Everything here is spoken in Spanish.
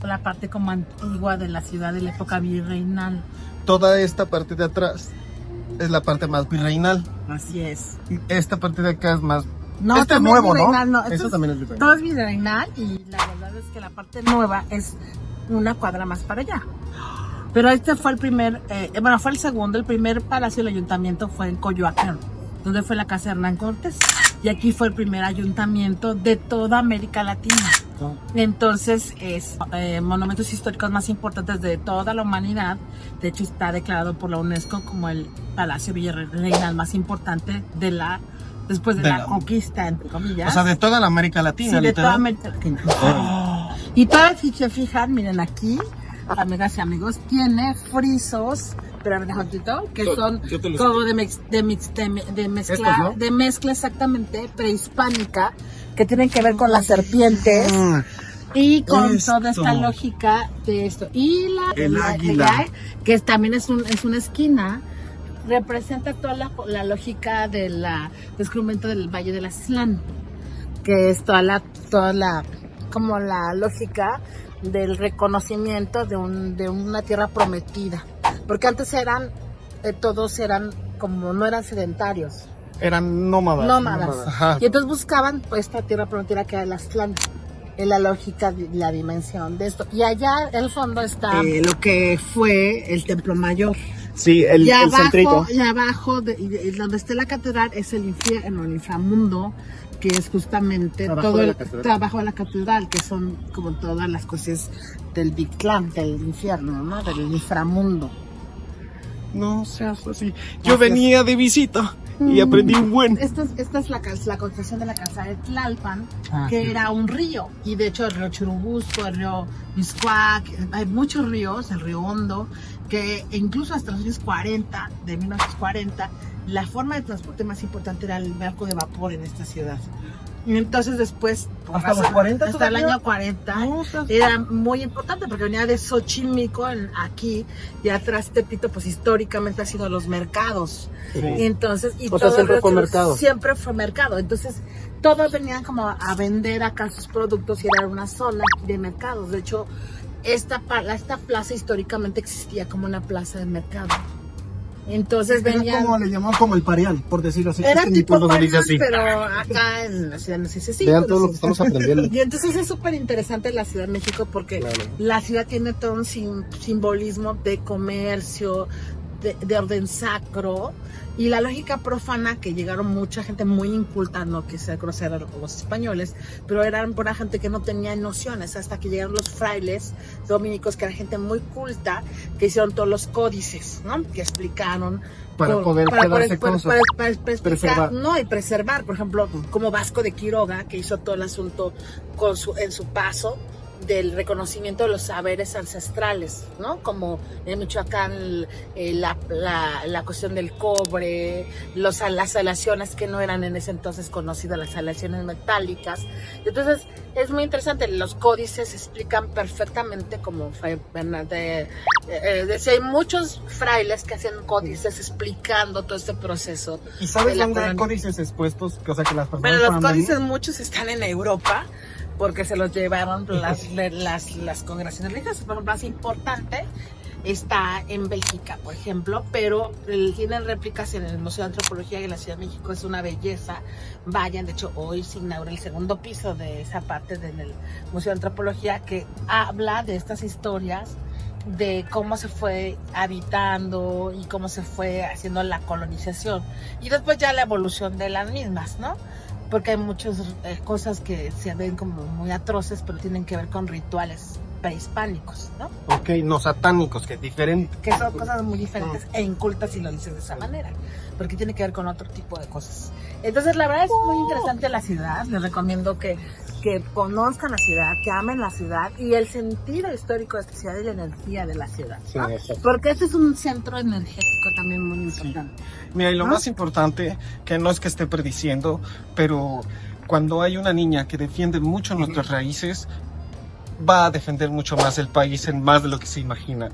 La parte como antigua de la ciudad de la época virreinal. Toda esta parte de atrás es la parte más virreinal. Así es. Y esta parte de acá es más... No, este es también nuevo, virreinal, ¿no? Esto Eso también es virreinal. Todo es virreinal y la verdad es que la parte nueva es una cuadra más para allá. Pero este fue el primer, fue el segundo. El primer palacio del ayuntamiento fue en Coyoacán, donde fue la casa de Hernán Cortés. Y aquí fue el primer ayuntamiento de toda América Latina. Entonces es monumentos históricos más importantes de toda la humanidad. De hecho está declarado por la UNESCO como el palacio virreinal más importante después de la conquista, entre comillas. O sea, de toda la América Latina, sí, de toda literal. América Latina. Y todas, si se fijan, miren aquí, amigas y amigos, tiene frisos, pero que son como de mezcla, Estos, ¿no? de mezcla exactamente prehispánica, que tienen que ver con las serpientes y con toda esta lógica de esto. Y El la águila, que también es una esquina, representa toda la lógica del descubrimiento del Valle de la Aztlán, que es toda la como la lógica del reconocimiento de una tierra prometida, porque antes todos eran como, no eran sedentarios, eran nómadas. Ajá. Y entonces buscaban esta tierra prometida que era el Aztlán, en la lógica de la dimensión de esto. Y allá en el fondo está lo que fue el Templo Mayor. Sí, el centrito. Y abajo, donde está la catedral, es el infierno, el inframundo, que es justamente todo el trabajo de la catedral, que son como todas las cosas del Big Clan, del infierno, ¿no? Del inframundo. No seas así. Yo venía de visita y aprendí un buen. Esta es la construcción de la casa de Tlalpan, que era un río. Y de hecho el río Churubusco, el río Mixcoac, hay muchos ríos, el río Hondo, que incluso hasta los años 40, de 1940, la forma de transporte más importante era el barco de vapor en esta ciudad. Y entonces después, ¿Hasta los 40 hasta el todavía? año 40, era muy importante porque venía de Xochimilco aquí, y atrás Tepito, pues históricamente ha sido los mercados. Sí. Entonces, O sea, siempre fue mercado. Siempre fue mercado. Entonces, todos venían como a vender acá sus productos y era una zona de mercados. De hecho, esta plaza históricamente existía como una plaza de mercado. Entonces venían... Como le llamaban como el Parián, por decirlo así. Era tipo Parián, así. pero acá en la Ciudad no se dice así. Vean todo lo que estamos aprendiendo. Y entonces es súper interesante la Ciudad de México porque la ciudad tiene todo un simbolismo de comercio, de orden sacro, y la lógica profana, que llegaron mucha gente muy inculta, no quise conocer a los españoles, pero eran buena gente que no tenía nociones, hasta que llegaron los frailes dominicos, que era gente muy culta, que hicieron todos los códices, ¿no? Que explicaron para poder preservar. No, y preservar, por ejemplo, como Vasco de Quiroga, que hizo todo el asunto en su paso del reconocimiento de los saberes ancestrales, ¿no? Como en Michoacán la cuestión del cobre, las aleaciones que no eran en ese entonces conocidas, las aleaciones metálicas. Entonces es muy interesante, los códices explican perfectamente, como Fray Bernardo decía, hay muchos frailes que hacen códices explicando todo este proceso. ¿Y sabes dónde hay códices expuestos? O sea, que las personas... Bueno, los códices muchos están en Europa, porque se los llevaron las congregaciones religiosas. Por ejemplo, más importante está en Bélgica, por ejemplo, pero tienen réplicas en el Museo de Antropología de la Ciudad de México. Es una belleza. Vayan, de hecho, hoy se inaugura el segundo piso de esa parte del Museo de Antropología, que habla de estas historias de cómo se fue habitando y cómo se fue haciendo la colonización y después ya la evolución de las mismas, ¿no? Porque hay muchas cosas que se ven como muy atroces, pero tienen que ver con rituales prehispánicos, ¿no? Ok, no satánicos, que es diferente. Que son cosas muy diferentes e incultas si lo dices de esa manera, porque tiene que ver con otro tipo de cosas. Entonces, la verdad es muy interesante la ciudad. Les recomiendo que conozcan la ciudad, que amen la ciudad y el sentido histórico de esta ciudad y la energía de la ciudad, ¿no? Sí, porque este es un centro energético también muy importante. Sí. Mira, y lo más importante, que no es que esté prediciendo, pero cuando hay una niña que defiende mucho nuestras raíces, va a defender mucho más el país en más de lo que se imagina.